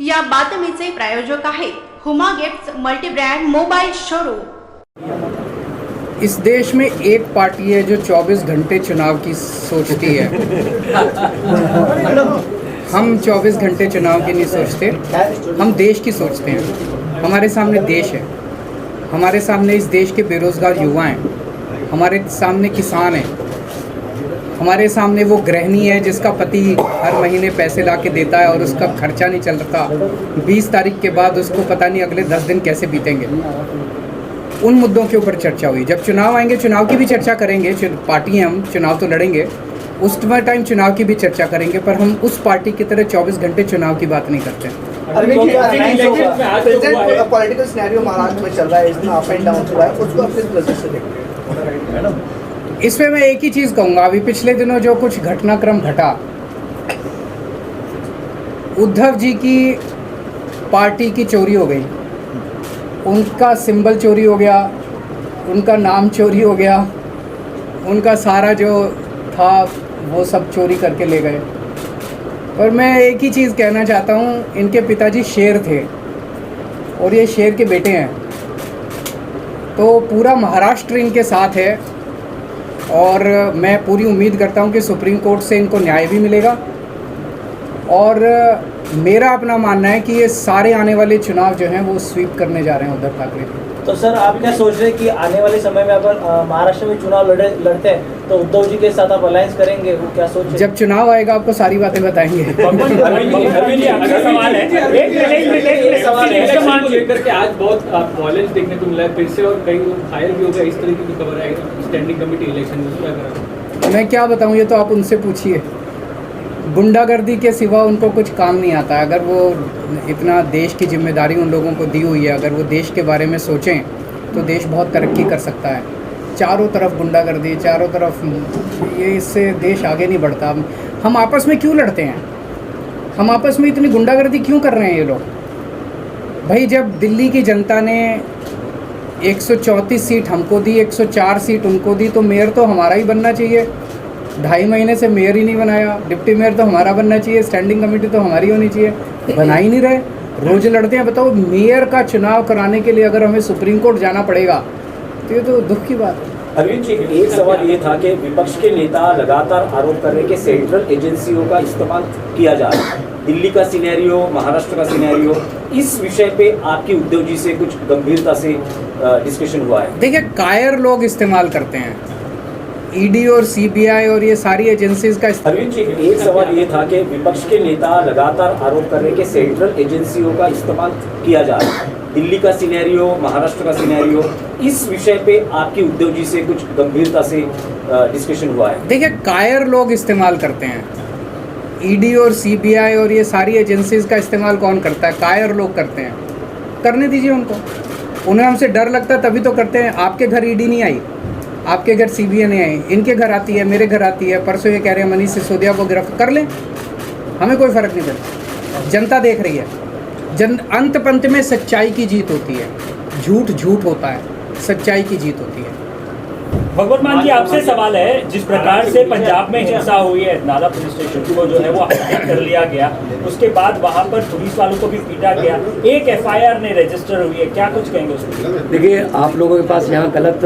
या बातमीचे प्रायोजक आहेत Huma gifts multi-brand mobile showroom. इस देश में एक पार्टी है जो 24 घंटे चुनाव की सोचती है। हम 24 घंटे चुनाव की नहीं सोचते, हम देश की सोचते हैं। हमारे सामने देश है, हमारे सामने इस देश के बेरोज़गार युवा हैं, हमारे सामने किसान हैं, हमारे सामने वो गृहिणी है जिसका पति हर महीने पैसे ला के देता है और उसका खर्चा नहीं चल रहा। 20 तारीख के बाद उसको पता नहीं अगले 10 दिन कैसे बीतेंगे। उन मुद्दों के ऊपर चर्चा हुई। जब चुनाव आएंगे चुनाव की भी चर्चा करेंगे, पार्टी हैं, हम चुनाव तो लड़ेंगे, उस टाइम चुनाव की भी चर्चा करेंगे, पर हम उस पार्टी की तरह 24 घंटे चुनाव की बात नहीं करते। पॉलिटिकल सिनेरियो महाराष्ट्र में चल रहा है, इसमें अप एंड डाउन हुआ है, उसको आप किस नजर से देखते हैं? इसमें मैं एक ही चीज़ कहूँगा, अभी पिछले दिनों जो कुछ घटनाक्रम घटा, उद्धव जी की पार्टी की चोरी हो गई, उनका सिंबल चोरी हो गया, उनका नाम चोरी हो गया, उनका सारा जो था वो सब चोरी करके ले गए। और मैं एक ही चीज़ कहना चाहता हूँ, इनके पिताजी शेर थे और ये शेर के बेटे हैं, तो पूरा महाराष्ट्र इनके साथ है और मैं पूरी उम्मीद करता हूँ कि सुप्रीम कोर्ट से इनको न्याय भी मिलेगा। और मेरा अपना मानना है कि ये सारे आने वाले चुनाव जो हैं वो स्वीप करने जा रहे हैं उद्धव ठाकरे। तो सर आप क्या सोच रहे हैं कि आने वाले समय में अगर महाराष्ट्र में चुनाव लड़ते हैं तो उद्धव जी के साथ आप अलायंस करेंगे, वो क्या सोच रहे हैं? जब चुनाव आएगा आपको सारी बातें बताएंगे। आज बहुत वॉयलेंस देखने को मिला है फिर से और कई लोग घायल भी हो गए, इस तरीके की खबर है स्टैंडिंग कमेटी इलेक्शन में, क्या करें? मैं क्या बताऊँ, ये तो आप उनसे पूछिए। गुंडागर्दी के सिवा उनको कुछ काम नहीं आता। अगर वो इतना देश की जिम्मेदारी उन लोगों को दी हुई है, अगर वो देश के बारे में सोचें तो देश बहुत तरक्की कर सकता है। चारों तरफ गुंडागर्दी, चारों तरफ ये, इससे देश आगे नहीं बढ़ता। हम आपस में क्यों लड़ते हैं? हम आपस में इतनी गुंडागर्दी क्यों कर रहे हैं ये लोग? भाई जब दिल्ली की जनता ने 134 सीट हमको दी, 104 सीट उनको दी, तो मेयर तो हमारा ही बनना चाहिए। 2.5 महीने से मेयर ही नहीं बनाया, डिप्टी मेयर तो हमारा बनना चाहिए, स्टैंडिंग कमेटी तो हमारी होनी चाहिए, बना ही नहीं रहे, रोज लड़ते हैं। बताओ, मेयर का चुनाव कराने के लिए अगर हमें सुप्रीम कोर्ट जाना पड़ेगा तो ये तो दुख की बात है। अरविंद जी, एक सवाल ये था कि विपक्ष के नेता लगातार आरोप कर रहे हैं कि सेंट्रल एजेंसियों का इस्तेमाल किया जा रहा है। दिल्ली का सिनेरियो, महाराष्ट्र का सिनेरियो, इस विषय पे आपकी उद्धव जी से कुछ गंभीरता से डिस्कशन हुआ है? देखिए, कायर लोग इस्तेमाल करते हैं, ईडी और सीबीआई और ये सारी एजेंसीज का। अरविंद जी, एक सवाल ये था कि विपक्ष के नेता लगातार आरोप कर रहे हैं कि सेंट्रल एजेंसियों का इस्तेमाल किया जा रहा है। दिल्ली का सिनेरियो, महाराष्ट्र का सिनेरियो, इस विषय पे आपकी उद्धव जी से कुछ गंभीरता से डिस्कशन हुआ है? देखिए, कायर लोग इस्तेमाल करते हैं, ईडी और सीबीआई और ये सारी एजेंसीज का इस्तेमाल कौन करता है? कायर लोग करते हैं। करने दीजिए उनको, उन्हें हमसे डर लगता है तभी तो करते हैं। आपके घर ईडी नहीं आई, आपके घर सीबीआई नहीं आई, इनके घर आती है, मेरे घर आती है। परसों ये कह रहे हैं मनीष सिसोदिया को गिरफ्तार कर लें, हमें कोई फ़र्क नहीं पड़ता। जनता देख रही है। अंत पंत में सच्चाई की जीत होती है, झूठ झूठ होता है, सच्चाई की जीत होती है। भगवत मान जी, आपसे सवाल है, जिस प्रकार से पंजाब में हिंसा हुई है, नाला पुलिस स्टेशन को जो है वो हाईजैक कर लिया गया, उसके बाद वहाँ पर पुलिस वालों को भी पीटा गया, एक एफआईआर ने रजिस्टर हुई है, क्या कुछ कहेंगे उस पर? देखिए, आप लोगों के पास यहाँ गलत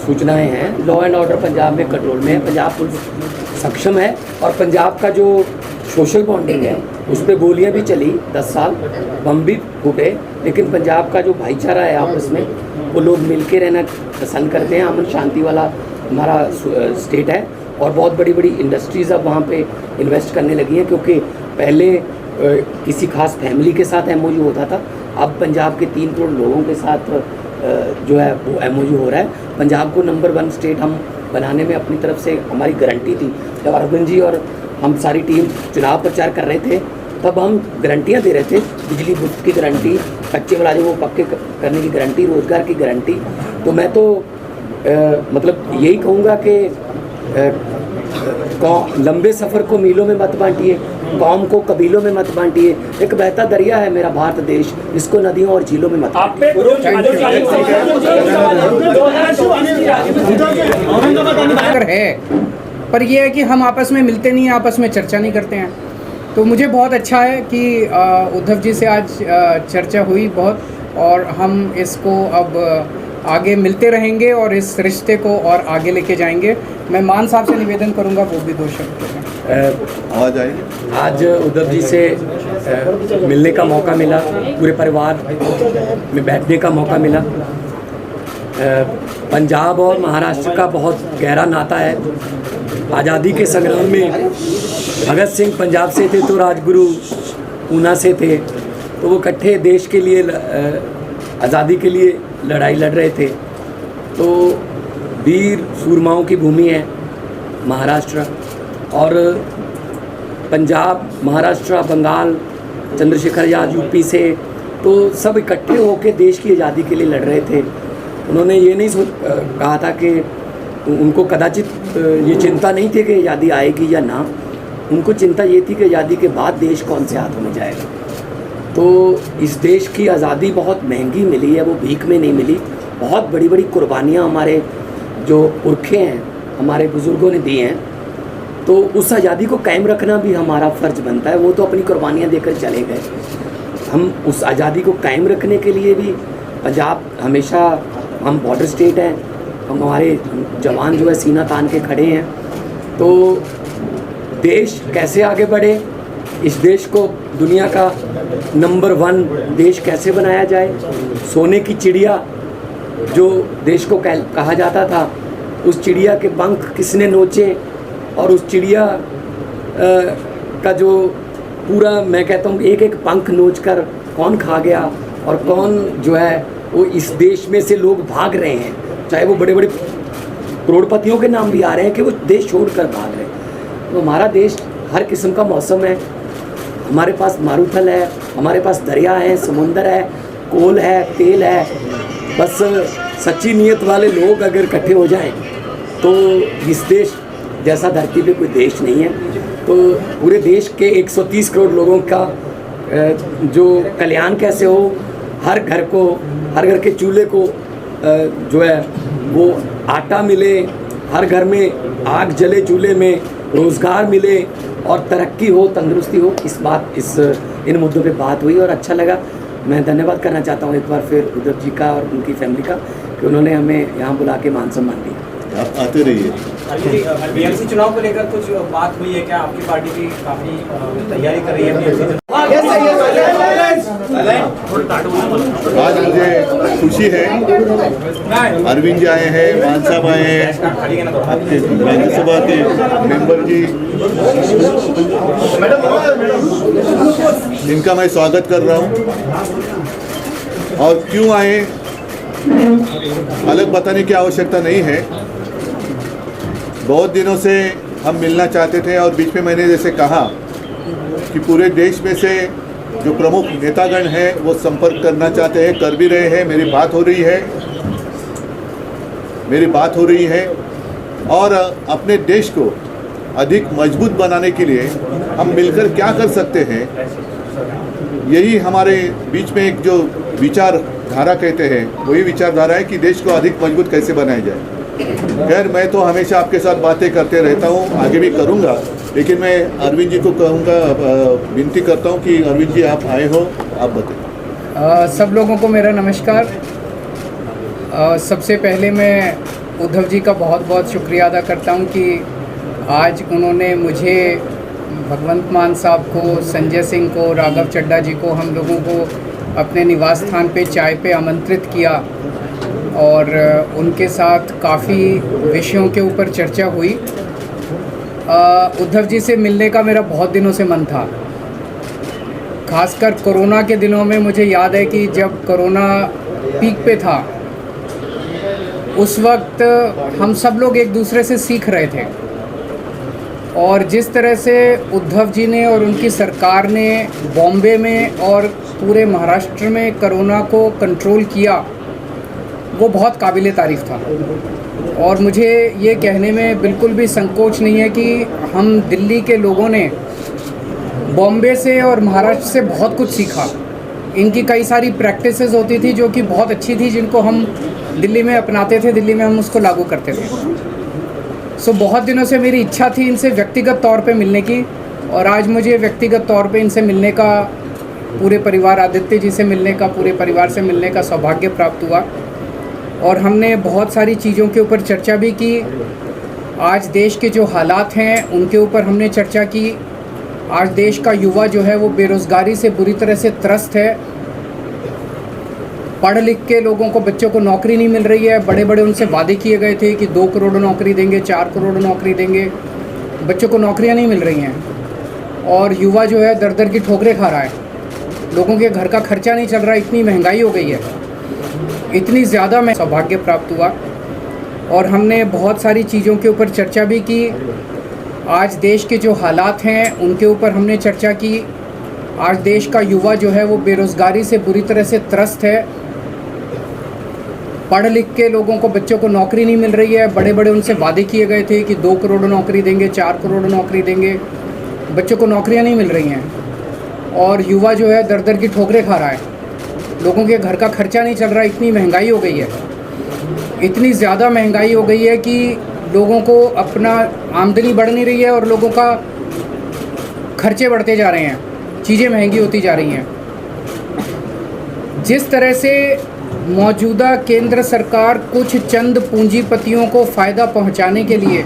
सूचनाएं हैं। लॉ एंड ऑर्डर पंजाब में कंट्रोल में है, पंजाब पुलिस सक्षम है और पंजाब का जो सोशल बॉन्डिंग है उस पर गोलियाँ भी चली 10 साल, बम भी फूटे, लेकिन पंजाब का जो भाईचारा है आपस में, वो लोग मिल के रहना पसंद करते हैं। अमन शांति वाला हमारा स्टेट है और बहुत बड़ी बड़ी इंडस्ट्रीज़ अब वहाँ पे इन्वेस्ट करने लगी हैं, क्योंकि पहले किसी खास फैमिली के साथ एमओयू होता था, अब पंजाब के 3 करोड़ लोगों के साथ जो है वो एमओयू हो रहा है। पंजाब को नंबर 1 स्टेट हम बनाने में अपनी तरफ से हमारी गारंटी थी। जब अरविंद जी और हम सारी टीम चुनाव प्रचार कर रहे थे तब हम गारंटियाँ दे रहे थे, बिजली मुफ्त की गारंटी, कच्चे मुलाजिम को पक्के करने की गारंटी, रोजगार की गारंटी। तो मैं तो मतलब यही कहूँगा कि लंबे सफ़र को मीलों में मत बांटिए, कौम को कबीलों में मत बांटिए। एक बहता दरिया है मेरा भारत देश, इसको नदियों और झीलों में मत है। पर यह है कि हम आपस में मिलते नहीं हैं, आपस में चर्चा नहीं करते हैं। तो मुझे बहुत अच्छा है कि उद्धव जी से आज चर्चा हुई बहुत, और हम इसको अब आगे मिलते रहेंगे और इस रिश्ते को और आगे लेके जाएंगे। मैं मान साहब से निवेदन करूंगा वो भी 2 शब्द आवाज आएगी। आज उद्धव जी से मिलने का मौका मिला, पूरे परिवार में बैठने का मौका मिला। पंजाब और महाराष्ट्र का बहुत गहरा नाता है। आज़ादी के संग्राम में भगत सिंह पंजाब से थे तो राजगुरु ऊना से थे, तो वो इकट्ठे देश के लिए आज़ादी के लिए लड़ाई लड़ रहे थे। तो वीर सूरमाओं की भूमि है महाराष्ट्र, और पंजाब, महाराष्ट्र, बंगाल, चंद्रशेखर आज़ाद यूपी से, तो सब इकट्ठे होकर देश की आज़ादी के लिए लड़ रहे थे। उन्होंने ये नहीं कहा था कि उनको कदाचित ये चिंता नहीं थी कि आज़ादी आएगी या ना, उनको चिंता ये थी कि आज़ादी के बाद देश कौन से हाथों में जाएगा। तो इस देश की आज़ादी बहुत महंगी मिली है, वो भीख में नहीं मिली। बहुत बड़ी बड़ी कुर्बानियाँ हमारे जो पुरखे हैं, हमारे बुज़ुर्गों ने दी हैं, तो उस आज़ादी को कायम रखना भी हमारा फ़र्ज़ बनता है। वो तो अपनी कुर्बानियाँ देकर चले गए, हम उस आज़ादी को कायम रखने के लिए भी पंजाब हमेशा, हम बॉर्डर स्टेट हैं, हमारे जवान जो है सीना तान के खड़े हैं। तो देश कैसे आगे बढ़े, इस देश को दुनिया का नंबर 1 देश कैसे बनाया जाए, सोने की चिड़िया जो देश को कहा जाता था, उस चिड़िया के पंख किसने नोचे, और उस चिड़िया का जो पूरा, मैं कहता हूँ, एक एक पंख नोच कर कौन खा गया, और कौन जो है वो इस देश में से लोग भाग रहे हैं, चाहे वो बड़े बड़े करोड़पतियों के नाम भी आ रहे हैं कि वो देश छोड़कर भाग रहे हैं। तो हमारा देश हर किस्म का मौसम है, हमारे पास मारूथल है, हमारे पास दरिया है, समुंदर है, कोल है, तेल है। बस सच्ची नीयत वाले लोग अगर इकट्ठे हो जाएं तो इस देश जैसा धरती पे कोई देश नहीं है। तो पूरे देश के 130 करोड़ लोगों का जो कल्याण कैसे हो, हर घर के चूल्हे को जो है वो आटा मिले, हर घर में आग जले चूल्हे में, रोज़गार मिले और तरक्की हो, तंदुरुस्ती हो, इन मुद्दों पे बात हुई और अच्छा लगा। मैं धन्यवाद करना चाहता हूँ एक बार फिर उद्धव जी का और उनकी फैमिली का कि उन्होंने हमें यहाँ बुला के मान सम्मान दिया। आप आते रहिए। बीएमसी चुनाव को लेकर कुछ बात हुई है क्या? आपकी पार्टी की काफी तैयारी कर रही है? आज मुझे खुशी है, अरविंद जी आए हैं, मान साहब आए हैं, आपके राज्यसभा के मेंबर जी, इनका मैं स्वागत कर रहा हूं। और क्यों आए अलग बताने की आवश्यकता नहीं है। बहुत दिनों से हम मिलना चाहते थे और बीच में मैंने जैसे कहा कि पूरे देश में से जो प्रमुख नेतागण हैं वो संपर्क करना चाहते हैं, कर भी रहे हैं। मेरी बात हो रही है और अपने देश को अधिक मजबूत बनाने के लिए हम मिलकर क्या कर सकते हैं, यही हमारे बीच में एक जो विचारधारा कहते हैं, वही विचारधारा है कि देश को अधिक मजबूत कैसे बनाया जाए। खैर, मैं तो हमेशा आपके साथ बातें करते रहता हूँ, आगे भी करूँगा, लेकिन मैं अरविंद जी को कहूँगा, विनती करता हूँ कि अरविंद जी आप आए हो, आप बताएं। सब लोगों को मेरा नमस्कार। सबसे पहले मैं उद्धव जी का बहुत बहुत शुक्रिया अदा करता हूँ कि आज उन्होंने मुझे, भगवंत मान साहब को, संजय सिंह को, राघव चड्ढा जी को, हम लोगों को अपने निवास स्थान पे चाय पे आमंत्रित किया और उनके साथ काफ़ी विषयों के ऊपर चर्चा हुई। उद्धव जी से मिलने का मेरा बहुत दिनों से मन था। खासकर कोरोना के दिनों में मुझे याद है कि जब कोरोना पीक पे था, उस वक्त हम सब लोग एक दूसरे से सीख रहे थे और जिस तरह से उद्धव जी ने और उनकी सरकार ने बॉम्बे में और पूरे महाराष्ट्र में कोरोना को कंट्रोल किया, वो बहुत काबिले तारीफ़ था। और मुझे ये कहने में बिल्कुल भी संकोच नहीं है कि हम दिल्ली के लोगों ने बॉम्बे से और महाराष्ट्र से बहुत कुछ सीखा। इनकी कई सारी प्रैक्टिसेस होती थी जो कि बहुत अच्छी थी, जिनको हम दिल्ली में अपनाते थे, दिल्ली में हम उसको लागू करते थे। सो बहुत दिनों से मेरी इच्छा थी इनसे व्यक्तिगत तौर पे मिलने की, और आज मुझे व्यक्तिगत तौर पे इनसे मिलने का, पूरे परिवार आदित्य जी से मिलने का, पूरे परिवार से मिलने का सौभाग्य प्राप्त हुआ और हमने बहुत सारी चीज़ों के ऊपर चर्चा भी की। आज देश के जो हालात हैं उनके ऊपर हमने चर्चा की। आज देश का युवा जो है वो बेरोज़गारी से बुरी तरह से त्रस्त है। पढ़ लिख के लोगों को, बच्चों को नौकरी नहीं मिल रही है। बड़े बड़े उनसे वादे किए गए थे कि 2 करोड़ नौकरी देंगे, 4 करोड़ नौकरी देंगे, बच्चों को नौकरियां नहीं मिल रही हैं और युवा जो है दर दर की ठोकरें खा रहा है। लोगों के घर का खर्चा नहीं चल रहा, इतनी महंगाई हो गई है, इतनी ज़्यादा में सौभाग्य प्राप्त हुआ और हमने बहुत सारी चीज़ों के ऊपर चर्चा भी की। आज देश के जो हालात हैं उनके ऊपर हमने चर्चा की। आज देश का युवा जो है वो बेरोज़गारी से बुरी तरह से त्रस्त है। पढ़ लिख के लोगों को, बच्चों को नौकरी नहीं मिल रही है। बड़े बड़े उनसे वादे किए गए थे कि 2 करोड़ नौकरी देंगे, 4 करोड़ नौकरी देंगे, बच्चों को नौकरियां नहीं मिल रही हैं और युवा जो है दर दर की ठोकरें खा रहा है। लोगों के घर का खर्चा नहीं चल रहा, इतनी महंगाई हो गई है, इतनी ज़्यादा महंगाई हो गई है कि लोगों को अपना आमदनी बढ़ नहीं रही है और लोगों का खर्चे बढ़ते जा रहे हैं, चीज़ें महंगी होती जा रही हैं। जिस तरह से मौजूदा केंद्र सरकार कुछ चंद पूंजीपतियों को फ़ायदा पहुंचाने के लिए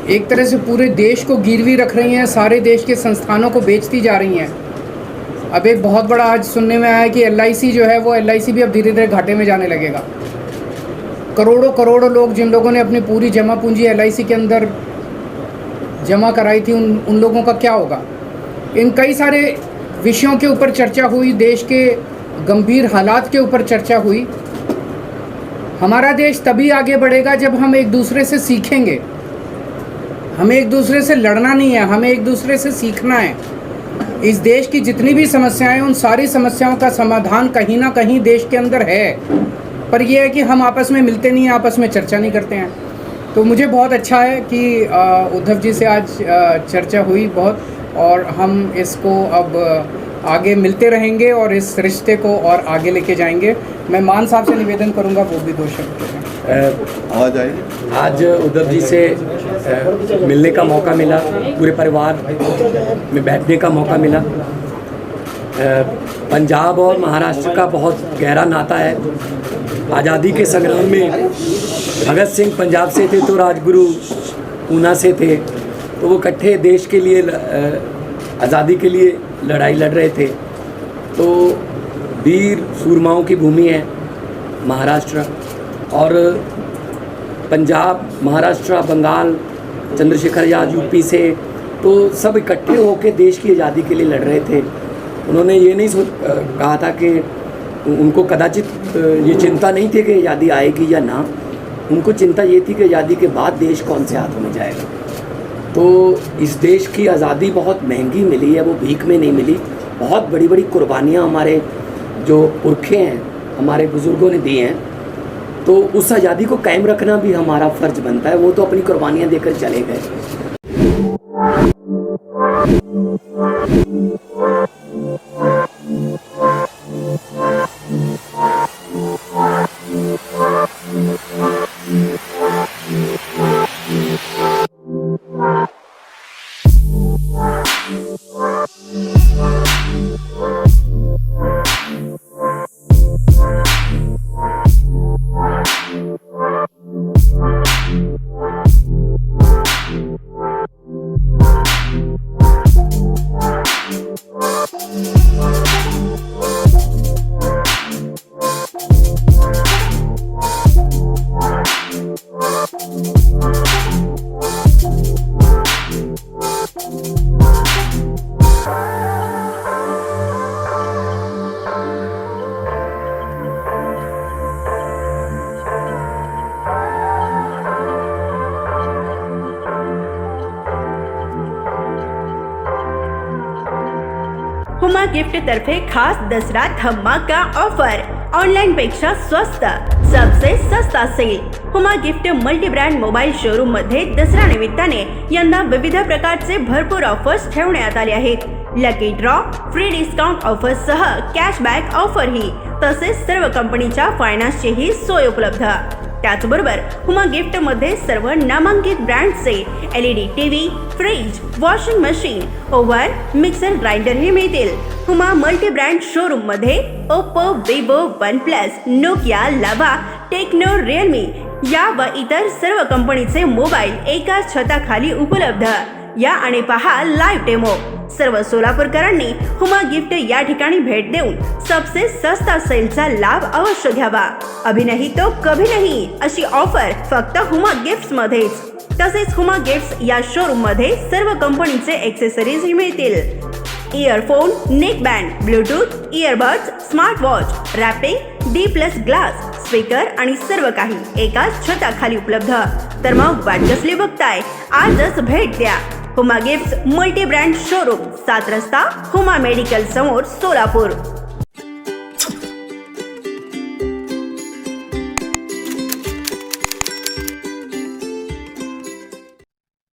एक तरह से पूरे देश को गिरवी रख रही हैं, सारे देश के संस्थानों को बेचती जा रही हैं। अब एक बहुत बड़ा आज सुनने में आया है कि LIC जो है वो LIC भी अब धीरे धीरे घाटे में जाने लगेगा। करोड़ों करोड़ों लोग, जिन लोगों ने अपनी पूरी जमा पूंजी LIC के अंदर जमा कराई थी, उन लोगों का क्या होगा। इन कई सारे विषयों के ऊपर चर्चा हुई, देश के गंभीर हालात के ऊपर चर्चा हुई। हमारा देश तभी आगे बढ़ेगा जब हम एक दूसरे से सीखेंगे। हमें एक दूसरे से लड़ना नहीं है, हमें एक दूसरे से सीखना है। इस देश की जितनी भी समस्याएं हैं, उन सारी समस्याओं का समाधान कहीं ना कहीं देश के अंदर है, पर यह है कि हम आपस में मिलते नहीं हैं, आपस में चर्चा नहीं करते हैं। तो मुझे बहुत अच्छा है कि उद्धव जी से आज चर्चा हुई बहुत, और हम इसको अब आगे मिलते रहेंगे और इस रिश्ते को और आगे लेके जाएंगे। मैं मान साहब से निवेदन करूंगा, वो भी 2 शब्द कहें। आवाज आएगी। आज उद्धव जी से मिलने का मौका मिला, पूरे परिवार में बैठने का मौका मिला। पंजाब और महाराष्ट्र का बहुत गहरा नाता है। आज़ादी के संग्राम में भगत सिंह पंजाब से थे तो राजगुरु ऊना से थे, तो वो इकट्ठे देश के लिए, आज़ादी के लिए लड़ाई लड़ रहे थे। तो वीर सूरमाओं की भूमि है महाराष्ट्र, और पंजाब, महाराष्ट्र, बंगाल, चंद्रशेखर आज़ाद यूपी से, तो सब इकट्ठे होकर देश की आज़ादी के लिए लड़ रहे थे। उन्होंने ये नहीं कहा था कि उनको कदाचित ये चिंता नहीं थी कि आज़ादी आएगी या ना, उनको चिंता ये थी कि आज़ादी के बाद देश कौन से हाथों में जाएगा। तो इस देश की आज़ादी बहुत महंगी मिली है, वो भीख में नहीं मिली। बहुत बड़ी बड़ी कुर्बानियाँ हमारे जो पुरखे हैं, हमारे बुज़ुर्गों ने दी हैं, तो उस आज़ादी को कायम रखना भी हमारा फ़र्ज़ बनता है। वो तो अपनी कुर्बानियाँ देकर चले गए। हुमा गिफ्ट तर्फे खास दसरा धमाका ऑफर, ऑनलाईन पेक्षा स्वस्त, सबसे सस्ता sale. Huma gift multi brand mobile showroom मध्ये दसरा निमित्ताने यंदा विविध प्रकारचे भरपूर ऑफर्स ठेवण्यात आले आहेत। Lucky draw, free discount offer सह कॅशबॅक ऑफर ही, तसेच सर्व कंपनीच्या फायनान्सची ही सोय उपलब्ध। त्याचबरोबर हुमा गिफ्ट मध्ये सर्व नामांकित ब्रँडचे LED TV, fridge, washing machine, oven, mixer grinder हे मिळतील. हुमा मल्टी ब्रँड शोरूम मध्ये Oppo, Vivo, OnePlus, Nokia, Lava, Tecno, Realme या व इतर सर्व कंपनीचे मोबाईल एकाच छताखाली उपलब्ध. या आणि पहा लाईव्ह डेमो. सर्व सोलापूरकरांनी हुमा गिफ्ट या ठिकाणी भेट देऊन सबसे सस्ता सेलचा लाभ अवश्य घ्यावा. अभी नहीं तो कभी नहीं अशी ऑफर फक्त हुमा गिफ्ट्स मध्येच. तसेच हुमा गिफ्ट्स या शोरूम मध्ये सर्व कंपनीचे एक्सेसरीज मिळतील. Earphone, neck band, bluetooth, earbuds, smart watch, wrapping, D+ glass, speaker आणि सर्व काही एकाच छताखाली उपलब्ध. तर मग वाट कसली बघताय, आजच भेट द्या. Huma gifts multi brand showroom, 7 रस्ता, हुमा मेडिकल समोर, सोलापूर.